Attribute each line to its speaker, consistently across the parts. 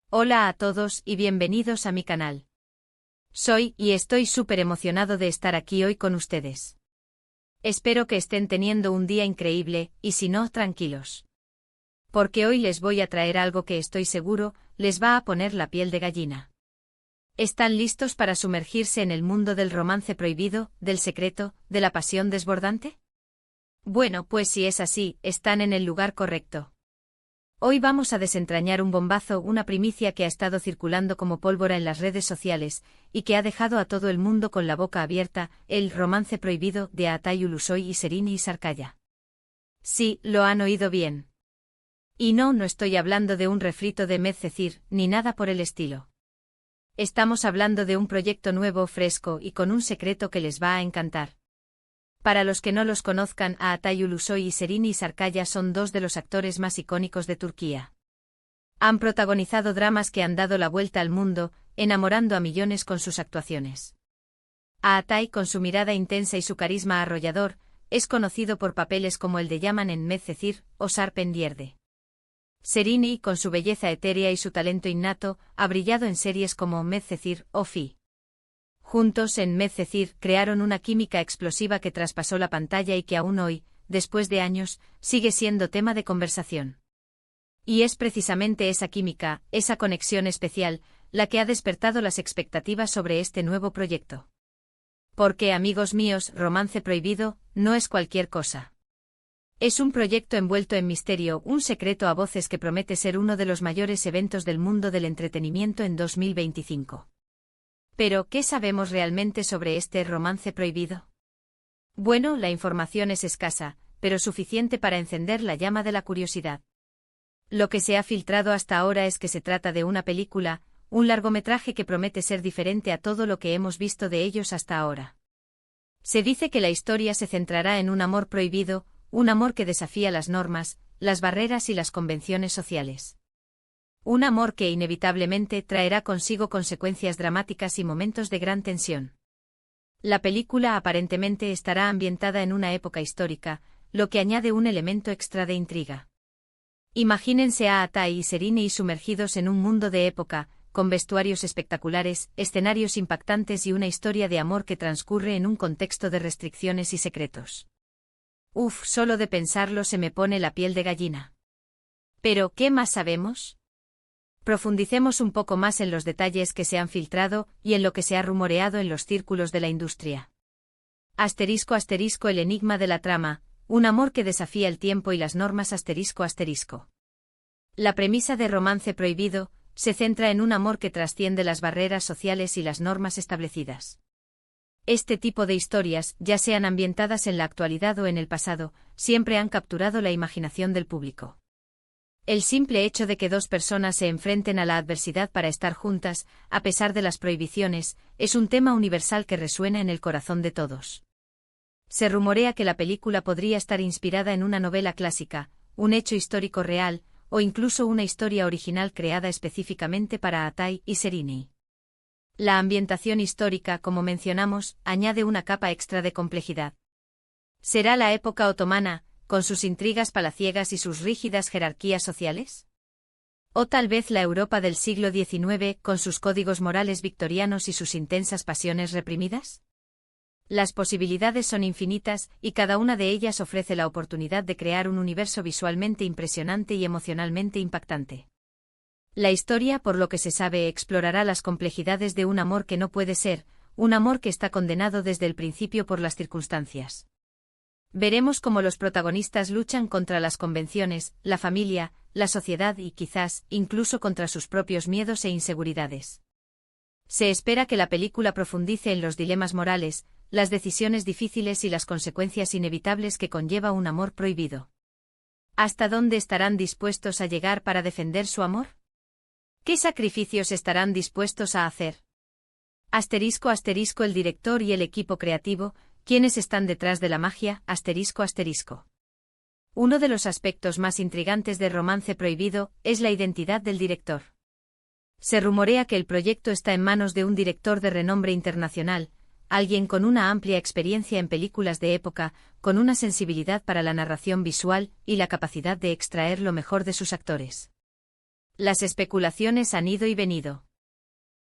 Speaker 1: Hola a todos y bienvenidos a mi canal. Soy y estoy súper emocionado de estar aquí hoy con ustedes. Espero que estén teniendo un día increíble y si no, tranquilos. Porque hoy les voy a traer algo que estoy seguro les va a poner la piel de gallina. ¿Están listos para sumergirse en el mundo del romance prohibido, del secreto, de la pasión desbordante? Bueno, pues si es así, están en el lugar correcto. Hoy vamos a desentrañar un bombazo, una primicia que ha estado circulando como pólvora en las redes sociales, y que ha dejado a todo el mundo con la boca abierta, el romance prohibido de Aatay Ulusoy y Serini Sarkaya. Sí, lo han oído bien. Y no estoy hablando de un refrito de Medcezir, ni nada por el estilo. Estamos hablando de un proyecto nuevo, fresco y con un secreto que les va a encantar. Para los que no los conozcan, Aatay Ulusoy y Serini Sarkaya son dos de los actores más icónicos de Turquía. Han protagonizado dramas que han dado la vuelta al mundo, enamorando a millones con sus actuaciones. Aatay, con su mirada intensa y su carisma arrollador, es conocido por papeles como el de Yaman en Medcezir o Sarp en Yerde. Serini, con su belleza etérea y su talento innato, ha brillado en series como Medcezir o Fi. Juntos en Medcezir crearon una química explosiva que traspasó la pantalla y que aún hoy, después de años, sigue siendo tema de conversación. Y es precisamente esa química, esa conexión especial, la que ha despertado las expectativas sobre este nuevo proyecto. Porque, amigos míos, Romance Prohibido no es cualquier cosa. Es un proyecto envuelto en misterio, un secreto a voces que promete ser uno de los mayores eventos del mundo del entretenimiento en 2025. Pero, ¿qué sabemos realmente sobre este romance prohibido? Bueno, la información es escasa, pero suficiente para encender la llama de la curiosidad. Lo que se ha filtrado hasta ahora es que se trata de una película, un largometraje que promete ser diferente a todo lo que hemos visto de ellos hasta ahora. Se dice que la historia se centrará en un amor prohibido, un amor que desafía las normas, las barreras y las convenciones sociales. Un amor que inevitablemente traerá consigo consecuencias dramáticas y momentos de gran tensión. La película aparentemente estará ambientada en una época histórica, lo que añade un elemento extra de intriga. Imagínense a Aatay y Serini sumergidos en un mundo de época, con vestuarios espectaculares, escenarios impactantes y una historia de amor que transcurre en un contexto de restricciones y secretos. Uf, solo de pensarlo se me pone la piel de gallina. Pero, ¿qué más sabemos? Profundicemos un poco más en los detalles que se han filtrado y en lo que se ha rumoreado en los círculos de la industria. Asterisco asterisco el enigma de la trama, un amor que desafía el tiempo y las normas asterisco asterisco. La premisa de Romance Prohibido se centra en un amor que trasciende las barreras sociales y las normas establecidas. Este tipo de historias, ya sean ambientadas en la actualidad o en el pasado, siempre han capturado la imaginación del público. El simple hecho de que dos personas se enfrenten a la adversidad para estar juntas, a pesar de las prohibiciones, es un tema universal que resuena en el corazón de todos. Se rumorea que la película podría estar inspirada en una novela clásica, un hecho histórico real, o incluso una historia original creada específicamente para Aatay y Serini. La ambientación histórica, como mencionamos, añade una capa extra de complejidad. ¿Será la época otomana, con sus intrigas palaciegas y sus rígidas jerarquías sociales? ¿O tal vez la Europa del siglo XIX, con sus códigos morales victorianos y sus intensas pasiones reprimidas? Las posibilidades son infinitas, y cada una de ellas ofrece la oportunidad de crear un universo visualmente impresionante y emocionalmente impactante. La historia, por lo que se sabe, explorará las complejidades de un amor que no puede ser, un amor que está condenado desde el principio por las circunstancias. Veremos cómo los protagonistas luchan contra las convenciones, la familia, la sociedad y quizás, incluso contra sus propios miedos e inseguridades. Se espera que la película profundice en los dilemas morales, las decisiones difíciles y las consecuencias inevitables que conlleva un amor prohibido. ¿Hasta dónde estarán dispuestos a llegar para defender su amor? ¿Qué sacrificios estarán dispuestos a hacer? Asterisco asterisco el director y el equipo creativo, ¿quiénes están detrás de la magia? Asterisco asterisco. Uno de los aspectos más intrigantes de Romance Prohibido es la identidad del director. Se rumorea que el proyecto está en manos de un director de renombre internacional, alguien con una amplia experiencia en películas de época, con una sensibilidad para la narración visual y la capacidad de extraer lo mejor de sus actores. Las especulaciones han ido y venido.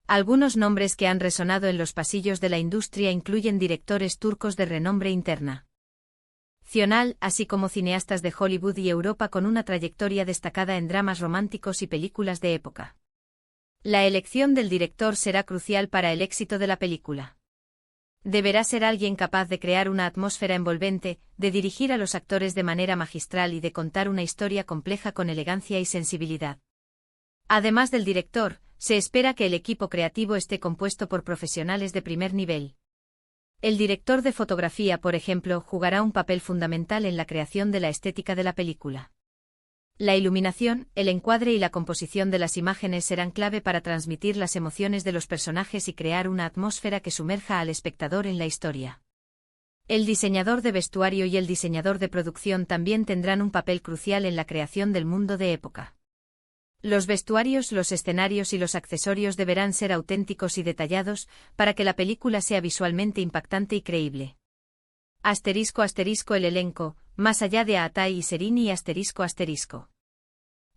Speaker 1: Algunos nombres que han resonado en los pasillos de la industria incluyen directores turcos de renombre internacional, así como cineastas de Hollywood y Europa con una trayectoria destacada en dramas románticos y películas de época. La elección del director será crucial para el éxito de la película. Deberá ser alguien capaz de crear una atmósfera envolvente, de dirigir a los actores de manera magistral y de contar una historia compleja con elegancia y sensibilidad. Además del director, se espera que el equipo creativo esté compuesto por profesionales de primer nivel. El director de fotografía, por ejemplo, jugará un papel fundamental en la creación de la estética de la película. La iluminación, el encuadre y la composición de las imágenes serán clave para transmitir las emociones de los personajes y crear una atmósfera que sumerja al espectador en la historia. El diseñador de vestuario y el diseñador de producción también tendrán un papel crucial en la creación del mundo de época. Los vestuarios, los escenarios y los accesorios deberán ser auténticos y detallados para que la película sea visualmente impactante y creíble. El elenco, más allá de Atay y Serini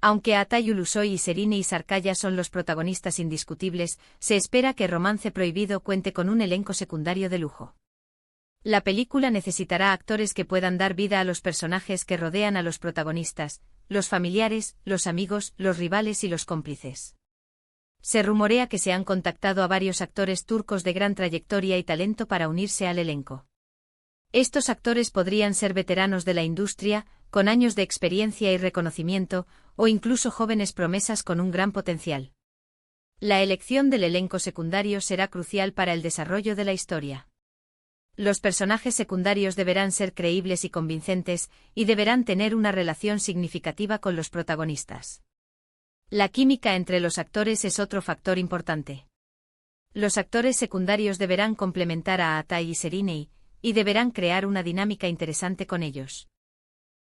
Speaker 1: Aunque Atay Ulusoy y Serini Sarkaya son los protagonistas indiscutibles, se espera que Romance Prohibido cuente con un elenco secundario de lujo. La película necesitará actores que puedan dar vida a los personajes que rodean a los protagonistas, los familiares, los amigos, los rivales y los cómplices. Se rumorea que se han contactado a varios actores turcos de gran trayectoria y talento para unirse al elenco. Estos actores podrían ser veteranos de la industria, con años de experiencia y reconocimiento, o incluso jóvenes promesas con un gran potencial. La elección del elenco secundario será crucial para el desarrollo de la historia. Los personajes secundarios deberán ser creíbles y convincentes, y deberán tener una relación significativa con los protagonistas. La química entre los actores es otro factor importante. Los actores secundarios deberán complementar a Atay y Serini, y deberán crear una dinámica interesante con ellos.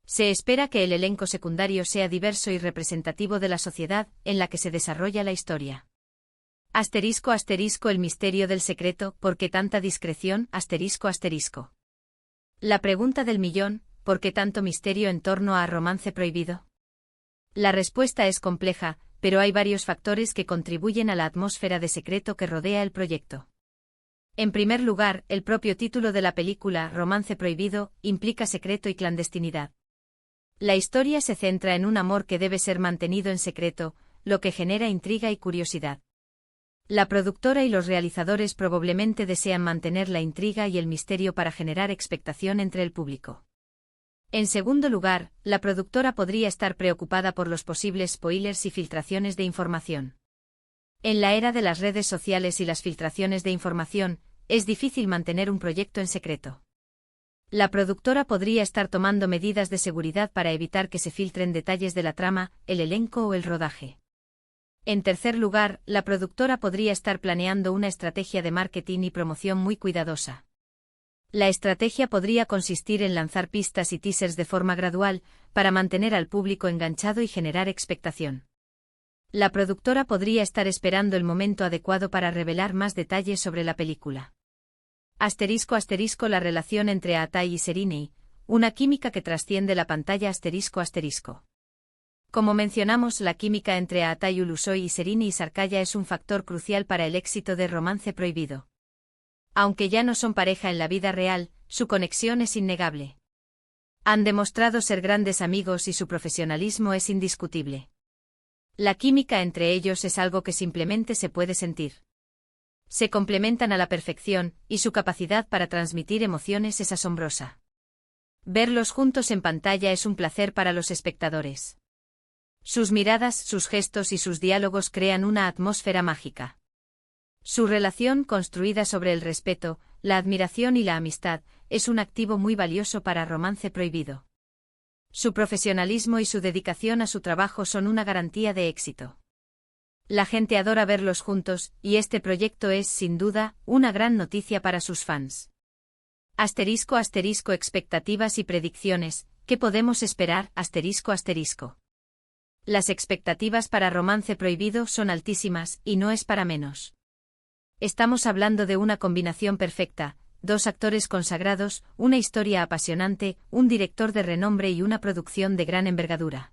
Speaker 1: Se espera que el elenco secundario sea diverso y representativo de la sociedad en la que se desarrolla la historia. El misterio del secreto, ¿por qué tanta discreción? La pregunta del millón, ¿por qué tanto misterio en torno a Romance Prohibido? La respuesta es compleja, pero hay varios factores que contribuyen a la atmósfera de secreto que rodea el proyecto. En primer lugar, el propio título de la película, Romance Prohibido, implica secreto y clandestinidad. La historia se centra en un amor que debe ser mantenido en secreto, lo que genera intriga y curiosidad. La productora y los realizadores probablemente desean mantener la intriga y el misterio para generar expectación entre el público. En segundo lugar, la productora podría estar preocupada por los posibles spoilers y filtraciones de información. En la era de las redes sociales y las filtraciones de información, es difícil mantener un proyecto en secreto. La productora podría estar tomando medidas de seguridad para evitar que se filtren detalles de la trama, el elenco o el rodaje. En tercer lugar, la productora podría estar planeando una estrategia de marketing y promoción muy cuidadosa. La estrategia podría consistir en lanzar pistas y teasers de forma gradual, para mantener al público enganchado y generar expectación. La productora podría estar esperando el momento adecuado para revelar más detalles sobre la película. La relación entre Atay y Serini, una química que trasciende la pantalla. Como mencionamos, la química entre Atay Ulusoy y Serini Sarkaya es un factor crucial para el éxito de Romance Prohibido. Aunque ya no son pareja en la vida real, su conexión es innegable. Han demostrado ser grandes amigos y su profesionalismo es indiscutible. La química entre ellos es algo que simplemente se puede sentir. Se complementan a la perfección, y su capacidad para transmitir emociones es asombrosa. Verlos juntos en pantalla es un placer para los espectadores. Sus miradas, sus gestos y sus diálogos crean una atmósfera mágica. Su relación, construida sobre el respeto, la admiración y la amistad, es un activo muy valioso para Romance Prohibido. Su profesionalismo y su dedicación a su trabajo son una garantía de éxito. La gente adora verlos juntos, y este proyecto es, sin duda, una gran noticia para sus fans. Expectativas y predicciones, ¿qué podemos esperar? Las expectativas para Romance Prohibido son altísimas, y no es para menos. Estamos hablando de una combinación perfecta, dos actores consagrados, una historia apasionante, un director de renombre y una producción de gran envergadura.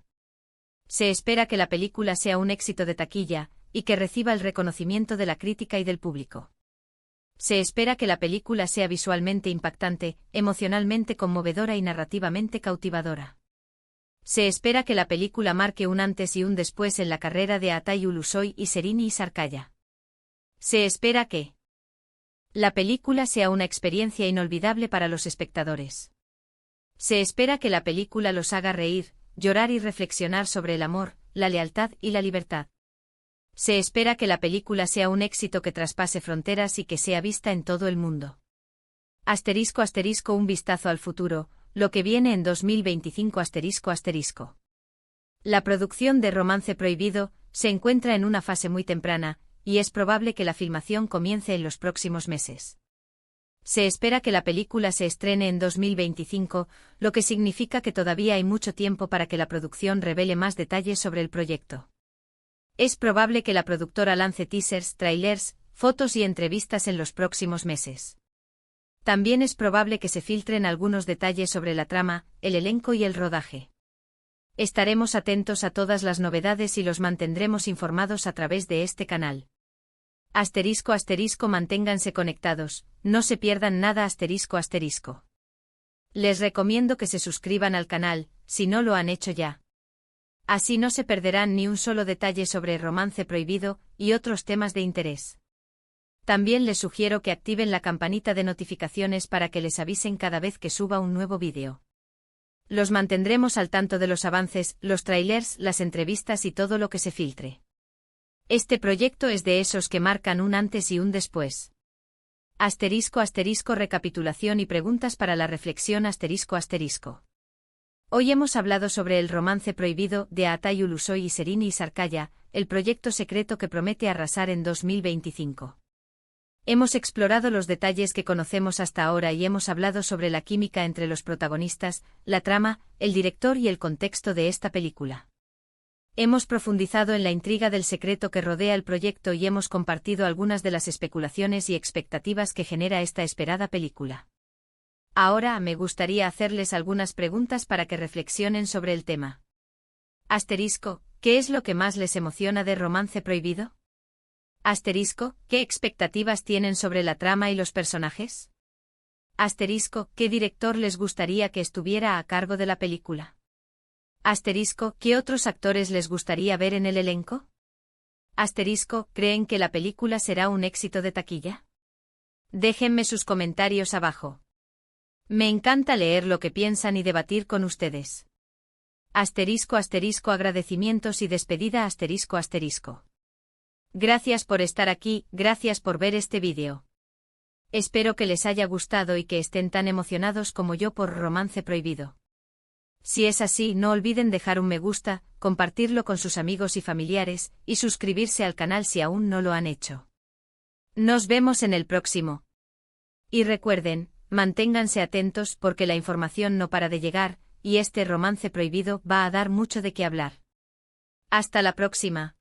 Speaker 1: Se espera que la película sea un éxito de taquilla, y que reciba el reconocimiento de la crítica y del público. Se espera que la película sea visualmente impactante, emocionalmente conmovedora y narrativamente cautivadora. Se espera que la película marque un antes y un después en la carrera de Atay Ulusoy y Serini Sarkaya. Se espera que la película sea una experiencia inolvidable para los espectadores. Se espera que la película los haga reír, llorar y reflexionar sobre el amor, la lealtad y la libertad. Se espera que la película sea un éxito que traspase fronteras y que sea vista en todo el mundo. *** Un vistazo al futuro, lo que viene en 2025 ***. La producción de Romance Prohibido se encuentra en una fase muy temprana, y es probable que la filmación comience en los próximos meses. Se espera que la película se estrene en 2025, lo que significa que todavía hay mucho tiempo para que la producción revele más detalles sobre el proyecto. Es probable que la productora lance teasers, trailers, fotos y entrevistas en los próximos meses. También es probable que se filtren algunos detalles sobre la trama, el elenco y el rodaje. Estaremos atentos a todas las novedades y los mantendremos informados a través de este canal. ***, manténganse conectados, no se pierdan nada ***. Les recomiendo que se suscriban al canal, si no lo han hecho ya. Así no se perderán ni un solo detalle sobre Romance Prohibido y otros temas de interés. También les sugiero que activen la campanita de notificaciones para que les avisen cada vez que suba un nuevo vídeo. Los mantendremos al tanto de los avances, los trailers, las entrevistas y todo lo que se filtre. Este proyecto es de esos que marcan un antes y un después. ***, recapitulación y preguntas para la reflexión ***. Hoy hemos hablado sobre el Romance Prohibido de Atay Ulusoy y Serini Sarkaya, el proyecto secreto que promete arrasar en 2025. Hemos explorado los detalles que conocemos hasta ahora y hemos hablado sobre la química entre los protagonistas, la trama, el director y el contexto de esta película. Hemos profundizado en la intriga del secreto que rodea el proyecto y hemos compartido algunas de las especulaciones y expectativas que genera esta esperada película. Ahora me gustaría hacerles algunas preguntas para que reflexionen sobre el tema. ¿Qué es lo que más les emociona de Romance Prohibido? ¿Qué expectativas tienen sobre la trama y los personajes? ¿Qué director les gustaría que estuviera a cargo de la película? ¿Qué otros actores les gustaría ver en el elenco? ¿Creen que la película será un éxito de taquilla? Déjenme sus comentarios abajo. Me encanta leer lo que piensan y debatir con ustedes. Agradecimientos y despedida ***. Gracias por estar aquí, gracias por ver este vídeo. Espero que les haya gustado y que estén tan emocionados como yo por Romance Prohibido. Si es así, no olviden dejar un me gusta, compartirlo con sus amigos y familiares, y suscribirse al canal si aún no lo han hecho. Nos vemos en el próximo. Y recuerden, manténganse atentos porque la información no para de llegar, y este Romance Prohibido va a dar mucho de qué hablar. Hasta la próxima.